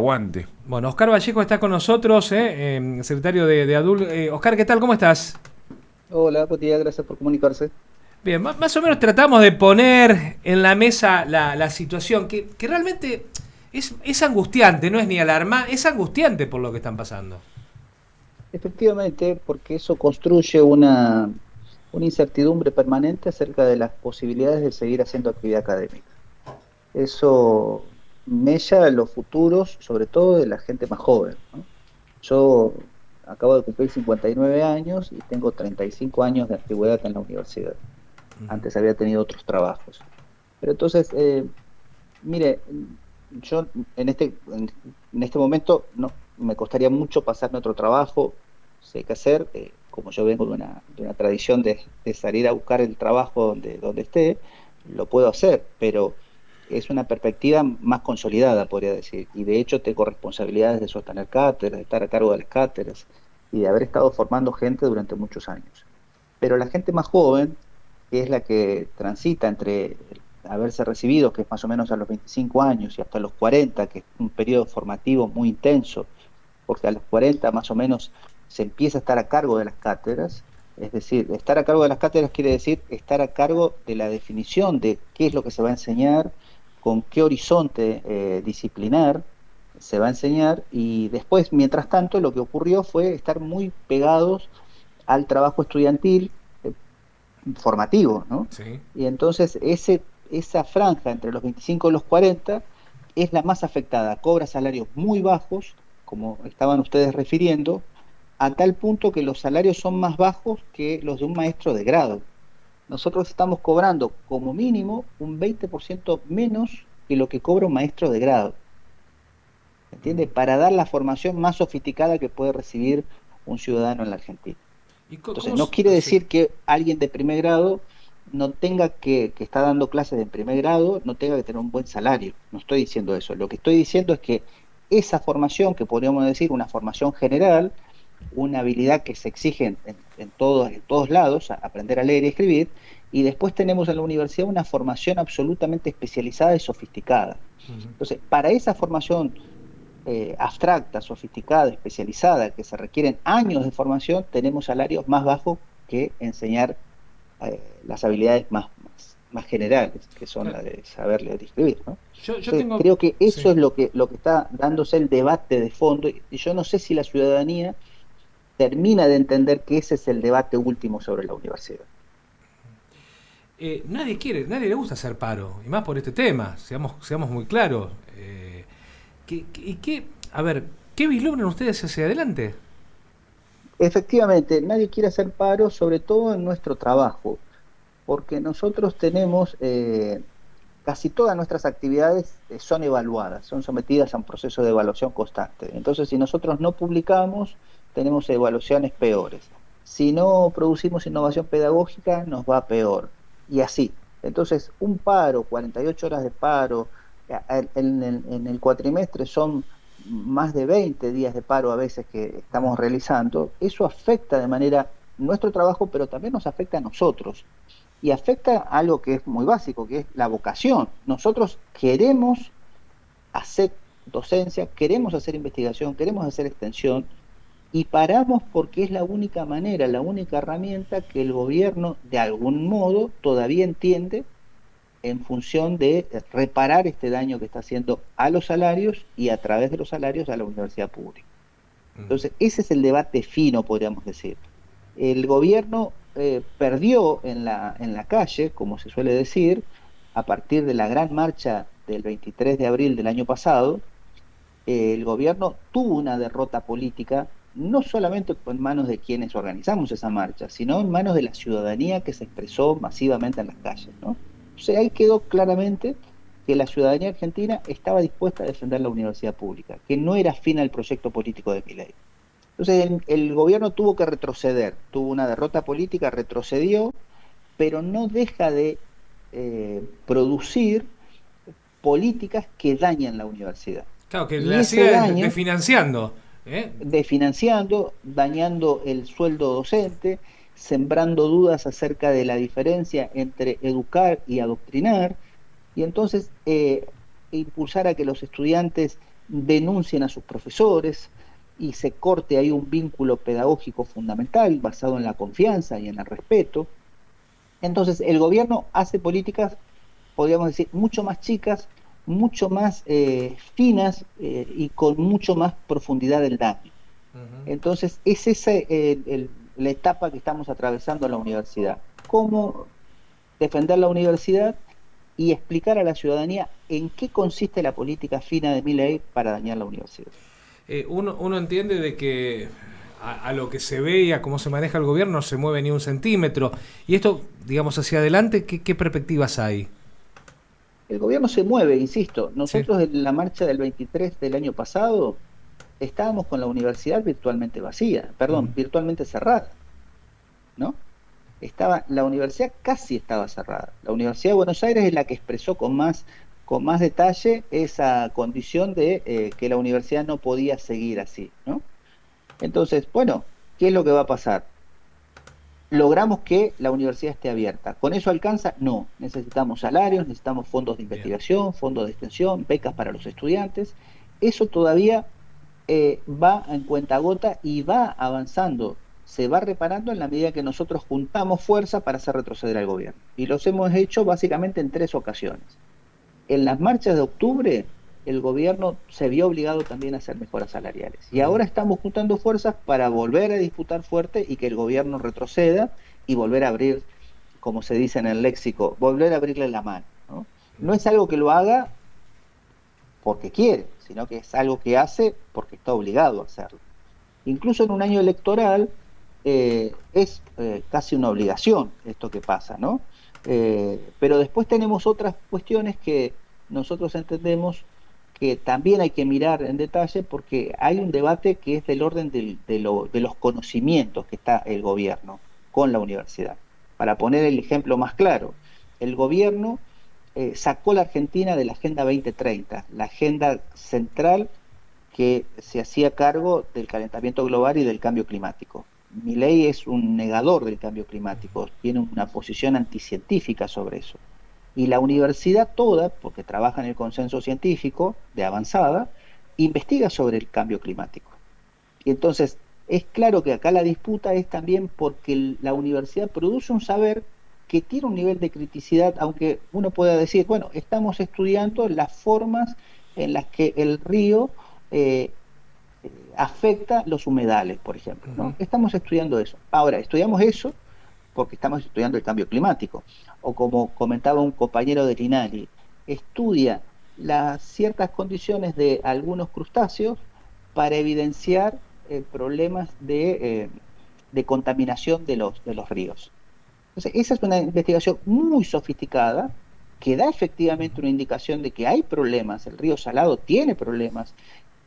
Aguante. Bueno, Oscar Vallejo está con nosotros, secretario de ADUL. Oscar, ¿qué tal? ¿Cómo estás? Hola, buen día, gracias por comunicarse. Bien, más o menos tratamos de poner en la mesa la situación, que realmente es angustiante, no es ni alarmante, es angustiante por lo que están pasando. Efectivamente, porque eso construye una incertidumbre permanente acerca de las posibilidades de seguir haciendo actividad académica. Eso mella los futuros, sobre todo de la gente más joven, ¿no? Yo acabo de cumplir 59 años y tengo 35 años de antigüedad en la universidad. Antes había tenido otros trabajos. Pero entonces, mire, yo en este momento no me costaría mucho pasarme a otro trabajo, sé qué hacer, como yo vengo de una tradición de salir a buscar el trabajo donde esté, lo puedo hacer, pero es una perspectiva más consolidada, podría decir, y de hecho tengo responsabilidades de sostener cátedras, de estar a cargo de las cátedras y de haber estado formando gente durante muchos años. Pero la gente más joven, que es la que transita entre haberse recibido, que es más o menos a los 25 años, y hasta los 40, que es un periodo formativo muy intenso, porque a los 40 más o menos se empieza a estar a cargo de las cátedras. Es decir, estar a cargo de las cátedras quiere decir estar a cargo de la definición de qué es lo que se va a enseñar, con qué horizonte disciplinar se va a enseñar, y después, mientras tanto, lo que ocurrió fue estar muy pegados al trabajo estudiantil, formativo, ¿no? Sí. Y entonces esa franja entre los 25 y los 40 es la más afectada, cobra salarios muy bajos, como estaban ustedes refiriendo, a tal punto que los salarios son más bajos que los de un maestro de grado. Nosotros estamos cobrando como mínimo un 20% menos que lo que cobra un maestro de grado, ¿entiende? Para dar la formación más sofisticada que puede recibir un ciudadano en la Argentina. ¿Y Entonces, no quiere sí. decir que alguien de primer grado no tenga que está dando clases de primer grado, no tenga que tener un buen salario. No estoy diciendo eso. Lo que estoy diciendo es que esa formación, que podríamos decir una formación general, una habilidad que se exige en todos lados, aprender a leer y escribir, y después tenemos en la universidad una formación absolutamente especializada y sofisticada. Entonces, para esa formación abstracta, sofisticada, especializada, que se requieren años de formación, tenemos salarios más bajos que enseñar las habilidades más generales, que son Claro. las de saber leer y escribir, ¿no? Yo Entonces, tengo. creo que Sí. eso es lo que está dándose el debate de fondo, y yo no sé si la ciudadanía termina de entender que ese es el debate último sobre la universidad. Nadie quiere, nadie le gusta hacer paro, y más por este tema, seamos muy claros. A ver, ¿qué vislumbran ustedes hacia adelante? Efectivamente, nadie quiere hacer paro, sobre todo en nuestro trabajo, porque nosotros tenemos casi todas nuestras actividades son evaluadas, son sometidas a un proceso de evaluación constante. Entonces, si nosotros no publicamos, tenemos evaluaciones peores. Si no producimos innovación pedagógica, nos va peor. Y así. Entonces, un paro, 48 horas de paro, en el cuatrimestre son más de 20 días de paro a veces que estamos realizando. Eso afecta de manera nuestro trabajo, pero también nos afecta a nosotros y afecta algo que es muy básico, que es la vocación. Nosotros queremos hacer docencia, queremos hacer investigación, queremos hacer extensión y paramos porque es la única manera, la única herramienta que el gobierno de algún modo todavía entiende en función de reparar este daño que está haciendo a los salarios y a través de los salarios a la universidad pública. Entonces, ese es el debate fino, podríamos decir. El gobierno perdió en la calle, como se suele decir, a partir de la gran marcha del 23 de abril del año pasado. El gobierno tuvo una derrota política, no solamente en manos de quienes organizamos esa marcha, sino en manos de la ciudadanía que se expresó masivamente en las calles, ¿no? O sea, ahí quedó claramente que la ciudadanía argentina estaba dispuesta a defender la universidad pública, que no era afín al proyecto político de Milei. Entonces el gobierno tuvo que retroceder, tuvo una derrota política, retrocedió, pero no deja de producir políticas que dañan la universidad. Claro, que Y la ese siga daño, desfinanciando. ¿Eh? desfinanciando, dañando el sueldo docente, sembrando dudas acerca de la diferencia entre educar y adoctrinar, y entonces impulsar a que los estudiantes denuncien a sus profesores y se corte ahí un vínculo pedagógico fundamental basado en la confianza y en el respeto. Entonces, el gobierno hace políticas, podríamos decir, mucho más chicas, mucho más finas y con mucho más profundidad del daño. Ujú. Entonces, es esa la etapa que estamos atravesando en la universidad. ¿Cómo defender la universidad y explicar a la ciudadanía en qué consiste la política fina de Milei para dañar la universidad? Uno entiende de que a lo que se ve y a cómo se maneja el gobierno no se mueve ni un centímetro. Y esto, digamos, hacia adelante, ¿qué perspectivas hay? El gobierno se mueve, insisto. Sí. Nosotros en la marcha del 23 del año pasado estábamos con la universidad virtualmente vacía, perdón, Ujú. virtualmente cerrada, ¿no? La universidad casi estaba cerrada. La Universidad de Buenos Aires es la que expresó con más detalle esa condición de que la universidad no podía seguir así, ¿no? Entonces, bueno, ¿qué es lo que va a pasar? Logramos que la universidad esté abierta. ¿Con eso alcanza? No. Necesitamos salarios, necesitamos fondos de Bien. investigación, fondos de extensión, becas para los estudiantes. Eso todavía va en cuentagota y va avanzando, se va reparando en la medida que nosotros juntamos fuerza para hacer retroceder al gobierno. Y los hemos hecho básicamente en 3 ocasiones. En las marchas de octubre, el gobierno se vio obligado también a hacer mejoras salariales. Y Ujú. ahora estamos juntando fuerzas para volver a disputar fuerte y que el gobierno retroceda y volver a abrir, como se dice en el léxico, volver a abrirle la mano, ¿no? No es algo que lo haga porque quiere, sino que es algo que hace porque está obligado a hacerlo. Incluso en un año electoral es casi una obligación esto que pasa, ¿no? Pero después tenemos otras cuestiones que nosotros entendemos que también hay que mirar en detalle porque hay un debate que es del orden de los conocimientos que está el gobierno con la universidad. Para poner el ejemplo más claro, el gobierno sacó la Argentina de la Agenda 2030, la agenda central que se hacía cargo del calentamiento global y del cambio climático. Milei es un negador del cambio climático, tiene una posición anticientífica sobre eso. Y la universidad toda, porque trabaja en el consenso científico de avanzada, investiga sobre el cambio climático. Y entonces, es claro que acá la disputa es también porque la universidad produce un saber que tiene un nivel de criticidad, aunque uno pueda decir, bueno, estamos estudiando las formas en las que el río eh, afecta los humedales, por ejemplo, Ujú. ¿no? Estamos estudiando eso. Ahora, estudiamos eso porque estamos estudiando el cambio climático. O como comentaba un compañero de Linari, estudia las ciertas condiciones de algunos crustáceos para evidenciar problemas de contaminación de los ríos. Entonces, esa es una investigación muy sofisticada que da efectivamente una indicación de que hay problemas, el río Salado tiene problemas,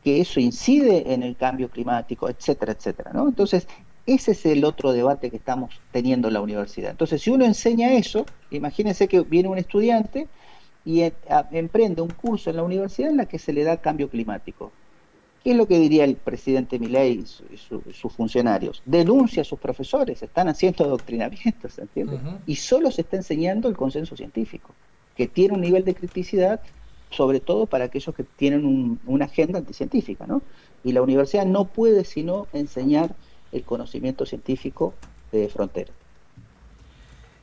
que eso incide en el cambio climático, etcétera, etcétera, ¿no? Entonces, ese es el otro debate que estamos teniendo en la universidad. Entonces, si uno enseña eso, imagínense que viene un estudiante y emprende un curso en la universidad en la que se le da cambio climático. ¿Qué es lo que diría el presidente Milei y sus funcionarios? Denuncia a sus profesores, están haciendo adoctrinamiento, ¿se entiende? Ujú. Y solo se está enseñando el consenso científico, que tiene un nivel de criticidad, sobre todo para aquellos que tienen una agenda anticientífica, ¿no? Y la universidad no puede sino enseñar el conocimiento científico de frontera.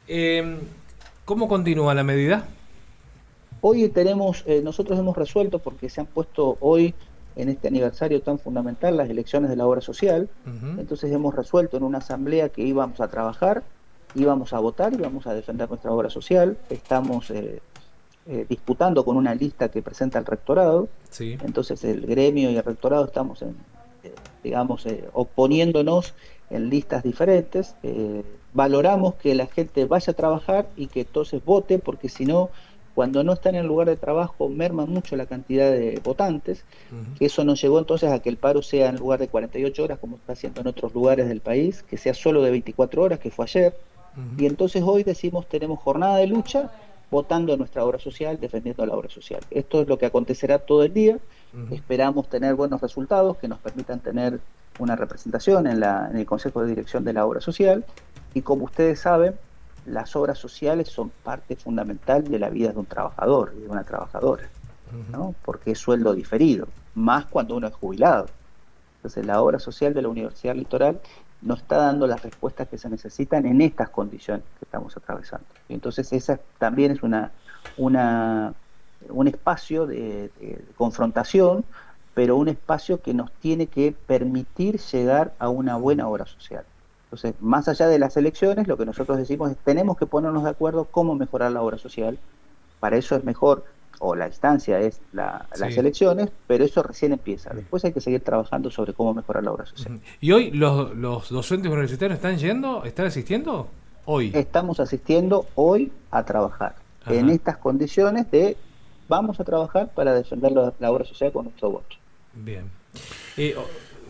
Eh, ¿Cómo continúa la medida? Hoy tenemos, nosotros hemos resuelto, porque se han puesto hoy, en este aniversario tan fundamental, las elecciones de la obra social, Ujú. entonces hemos resuelto en una asamblea que íbamos a trabajar, íbamos a votar, íbamos a defender nuestra obra social, estamos disputando con una lista que presenta el rectorado, Sí. entonces el gremio y el rectorado estamos digamos, oponiéndonos en listas diferentes, valoramos que la gente vaya a trabajar y que entonces vote, porque si no, cuando no están en el lugar de trabajo, merma mucho la cantidad de votantes, Ujú. que eso nos llevó entonces a que el paro sea en lugar de 48 horas, como está haciendo en otros lugares del país, que sea solo de 24 horas, que fue ayer, Ujú. y entonces hoy decimos tenemos jornada de lucha votando nuestra obra social, defendiendo la obra social. Esto es lo que acontecerá todo el día. Ujú. Esperamos tener buenos resultados que nos permitan tener una representación en el Consejo de Dirección de la Obra Social. Y como ustedes saben, las obras sociales son parte fundamental de la vida de un trabajador y de una trabajadora. ¿no? Porque es sueldo diferido, más cuando uno es jubilado. Entonces, la obra social de la Universidad Litoral no está dando las respuestas que se necesitan en estas condiciones que estamos atravesando. Y entonces, esa también es una, un espacio de confrontación, pero un espacio que nos tiene que permitir llegar a una buena obra social. Entonces, más allá de las elecciones, lo que nosotros decimos es tenemos que ponernos de acuerdo cómo mejorar la obra social. Para eso es mejor, o la instancia es las Sí. elecciones, pero eso recién empieza. Después hay que seguir trabajando sobre cómo mejorar la obra social. ¿Y hoy los docentes universitarios están yendo, están asistiendo? Hoy. Estamos asistiendo hoy a trabajar en Ajá. estas condiciones de vamos a trabajar para defender la obra social con nuestro voto. Bien.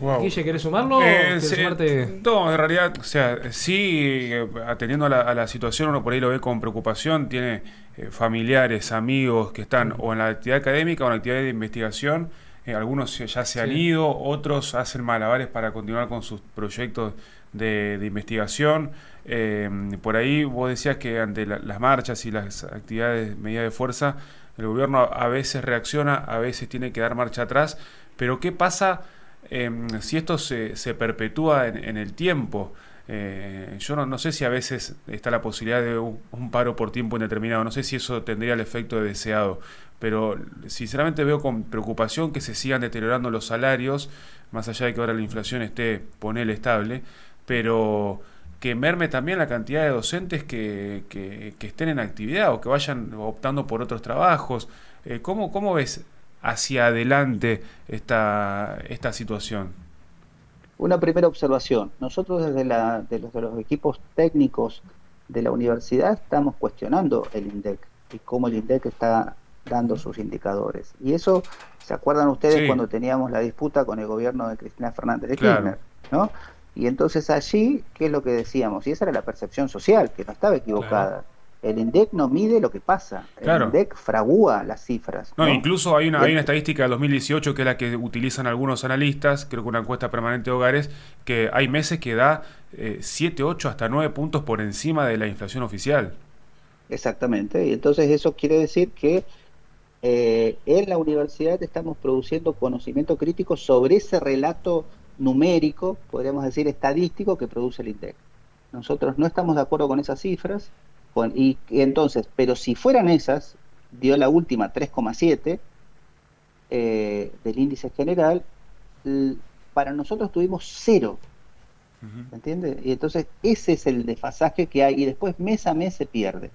Wow. Guille, ¿querés sumarlo? ¿Querés sumarte? No, en realidad, o sea, sí, atendiendo a la situación, uno por ahí lo ve con preocupación, tiene familiares, amigos que están o en la actividad académica o en la actividad de investigación, algunos ya se han Sí. ido, otros hacen malabares para continuar con sus proyectos de investigación. Por ahí vos decías que ante las marchas y las actividades, medidas de fuerza, el gobierno a veces reacciona, a veces tiene que dar marcha atrás, pero ¿qué pasa si esto se perpetúa en el tiempo? Yo no sé si a veces está la posibilidad de un paro por tiempo indeterminado, no sé si eso tendría el efecto deseado, pero sinceramente veo con preocupación que se sigan deteriorando los salarios, más allá de que ahora la inflación esté, ponele, estable, pero que merme también la cantidad de docentes que estén en actividad o que vayan optando por otros trabajos. ¿Cómo ves hacia adelante esta situación? Una primera observación. Nosotros desde de los equipos técnicos de la universidad estamos cuestionando el INDEC y cómo el INDEC está dando sus indicadores. Y eso, ¿se acuerdan ustedes Sí, cuando teníamos la disputa con el gobierno de Cristina Fernández de claro, Kirchner? ¿No? Y entonces allí, ¿qué es lo que decíamos? Y esa era la percepción social, que no estaba Claro, equivocada. El INDEC no mide lo que pasa, el claro. INDEC fragúa las cifras, No, ¿no? incluso hay Y hay una estadística del 2018 que es la que utilizan algunos analistas, creo que una encuesta permanente de hogares, que hay meses que da 7, 8, hasta 9 puntos por encima de la inflación oficial. exactamente, y entonces eso quiere decir que en la universidad estamos produciendo conocimiento crítico sobre ese relato numérico, podríamos decir estadístico, que produce el INDEC. Nosotros no estamos de acuerdo con esas cifras, y entonces, pero si fueran esas, dio la última 3,7 del índice general, l- para nosotros tuvimos cero, Ujú. ¿se entiende? Y entonces ese es el desfasaje que hay, y después mes a mes se pierde.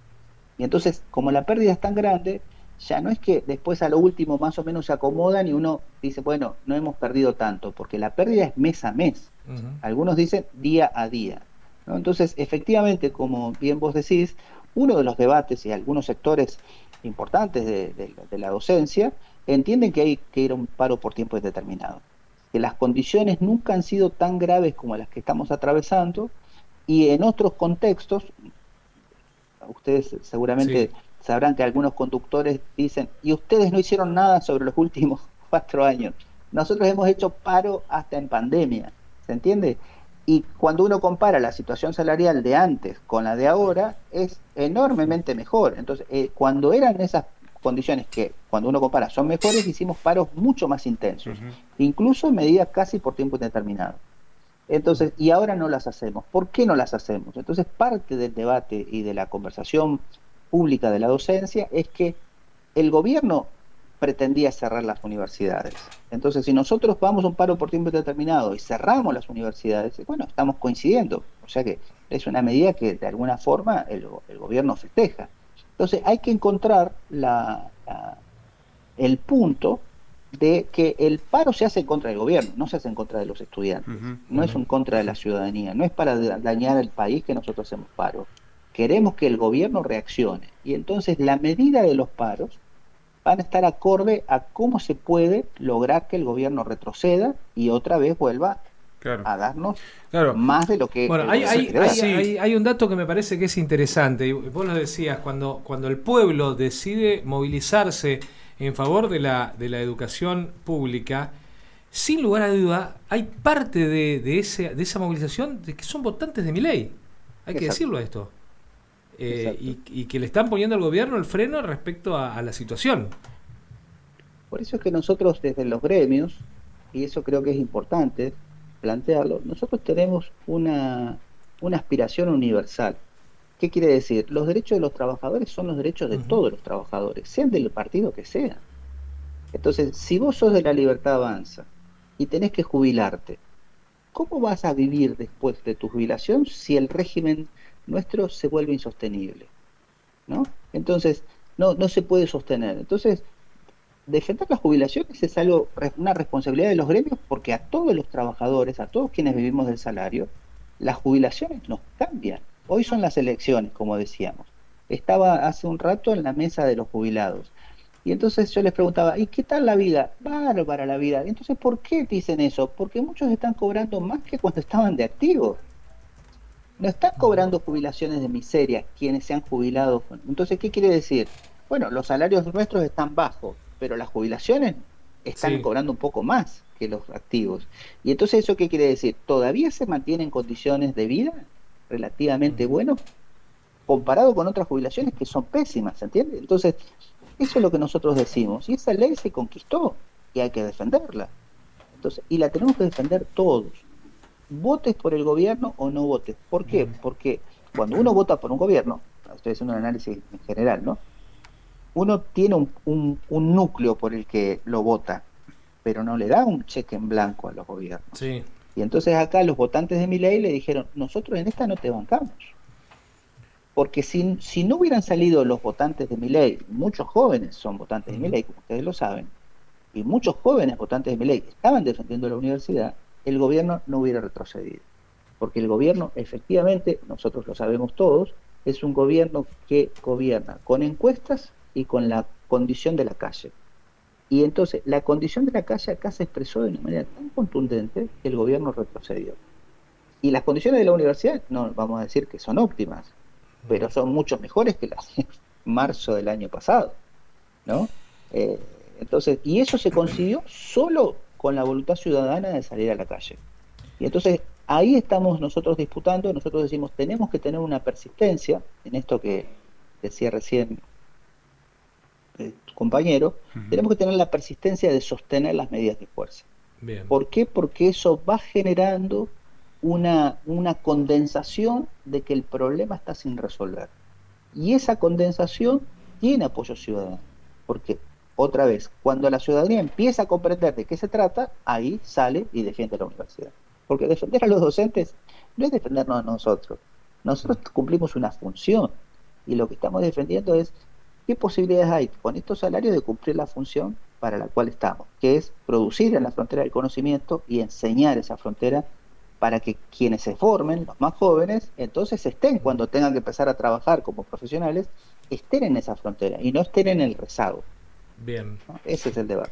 Y entonces, como la pérdida es tan grande, ya no es que después a lo último más o menos se acomodan y uno dice, bueno, no hemos perdido tanto, porque la pérdida es mes a mes. ujú, Algunos dicen día a día, ¿no? Entonces, efectivamente, como bien vos decís, uno de los debates y algunos sectores importantes de la docencia entienden que hay que ir a un paro por tiempo indeterminado, que las condiciones nunca han sido tan graves como las que estamos atravesando y en otros contextos ustedes sí. seguramente sabrán que algunos conductores dicen, y ustedes no hicieron nada sobre los últimos 4 años. Nosotros hemos hecho paro hasta en pandemia, ¿se entiende? Y cuando uno compara la situación salarial de antes con la de ahora, es enormemente mejor. Entonces, cuando eran esas condiciones que, cuando uno compara, son mejores, hicimos paros mucho más intensos, Ujú. incluso medidas casi por tiempo indeterminado. Entonces, y ahora no las hacemos. ¿Por qué no las hacemos? Entonces, parte del debate y de la conversación pública de la docencia es que el gobierno pretendía cerrar las universidades. Entonces, si nosotros vamos a un paro por tiempo determinado y cerramos las universidades, bueno, estamos coincidiendo. O sea que es una medida que de alguna forma el gobierno festeja. Entonces, hay que encontrar el punto de que el paro se hace en contra del gobierno, no se hace en contra de los estudiantes, Ujú. no es Ujú. en contra de la ciudadanía, no es para dañar al país que nosotros hacemos paro. Queremos que el gobierno reaccione y entonces la medida de los paros van a estar acorde a cómo se puede lograr que el gobierno retroceda y otra vez vuelva Claro, a darnos claro. más de lo que Bueno, el gobierno quiere dar. Sí, hay un dato que me parece que es interesante, y vos lo decías, cuando el pueblo decide movilizarse en favor de la educación pública, sin lugar a duda, hay parte de esa movilización de que son votantes de Milei. Hay que Exacto, decirlo esto. exacto. Y que le están poniendo al gobierno el freno respecto a la situación. Por eso es que nosotros desde los gremios, y eso creo que es importante plantearlo, nosotros tenemos una aspiración universal. ¿Qué quiere decir? Los derechos de los trabajadores son los derechos de Ujú. todos los trabajadores, sean del partido que sean. Entonces, si vos sos de la Libertad Avanza y tenés que jubilarte, ¿cómo vas a vivir después de tu jubilación si el régimen nuestro se vuelve insostenible? ¿No? Entonces, no se puede sostener. Entonces, defender las jubilaciones es algo, una responsabilidad de los gremios porque a todos los trabajadores, a todos quienes vivimos del salario, las jubilaciones nos cambian. Hoy son las elecciones, como decíamos. Estaba hace un rato en la mesa de los jubilados. Y entonces yo les preguntaba, ¿y qué tal la vida? Bárbara la vida. Y entonces, ¿por qué dicen eso? Porque muchos están cobrando más que cuando estaban de activos. No están cobrando jubilaciones de miseria quienes se han jubilado. Entonces, ¿qué quiere decir? Bueno, los salarios nuestros están bajos, pero las jubilaciones están Sí. cobrando un poco más que los activos. Y entonces, ¿eso qué quiere decir? ¿Todavía se mantienen condiciones de vida relativamente Ujú. buenas comparado con otras jubilaciones que son pésimas, ¿se entiende? Entonces, eso es lo que nosotros decimos. Y esa ley se conquistó y hay que defenderla. Entonces, y la tenemos que defender todos, votes por el gobierno o no votes. ¿Por qué? Bien. Porque cuando uno vota por un gobierno, estoy haciendo un análisis en general, ¿no? Uno tiene un núcleo por el que lo vota, pero no le da un cheque en blanco a los gobiernos. Sí. Y entonces acá los votantes de Milei le dijeron, nosotros en esta no te bancamos. Porque si no hubieran salido los votantes de Milei, muchos jóvenes son votantes de Ujú. Milei, como ustedes lo saben, y muchos jóvenes votantes de Milei estaban defendiendo la universidad, el gobierno no hubiera retrocedido. Porque el gobierno, efectivamente, nosotros lo sabemos todos, es un gobierno que gobierna con encuestas y con la condición de la calle. Y entonces, la condición de la calle acá se expresó de una manera tan contundente que el gobierno retrocedió. Y las condiciones de la universidad, no vamos a decir que son óptimas, pero son mucho mejores que las de marzo del año pasado, ¿no? Entonces, y eso se consiguió solo con la voluntad ciudadana de salir a la calle. Y entonces ahí estamos nosotros disputando, nosotros decimos, tenemos que tener una persistencia en esto que decía recién tu compañero, Ujú. tenemos que tener la persistencia de sostener las medidas de fuerza. Bien. ¿Por qué? Porque eso va generando una condensación de que el problema está sin resolver. Y esa condensación tiene apoyo ciudadano, porque otra vez, cuando la ciudadanía empieza a comprender de qué se trata, ahí sale y defiende la universidad. Porque defender a los docentes no es defendernos a nosotros. Nosotros cumplimos una función y lo que estamos defendiendo es qué posibilidades hay con estos salarios de cumplir la función para la cual estamos, que es producir en la frontera del conocimiento y enseñar esa frontera para que quienes se formen, los más jóvenes, entonces estén cuando tengan que empezar a trabajar como profesionales, estén en esa frontera y no estén en el rezago, Bien. ¿no? Ese es el debate.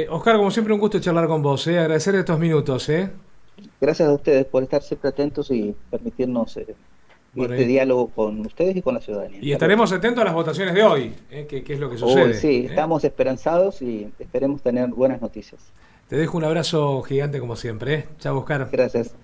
Oscar, como siempre, un gusto charlar con vos. Agradecer estos minutos. Gracias a ustedes por estar siempre atentos y permitirnos Bueno, este diálogo con ustedes y con la ciudadanía. y Hasta luego. estaremos atentos a las votaciones de hoy, que es lo que Hoy sucede. sí, estamos esperanzados y esperemos tener buenas noticias. Te dejo un abrazo gigante como siempre. Chao, Oscar. Gracias.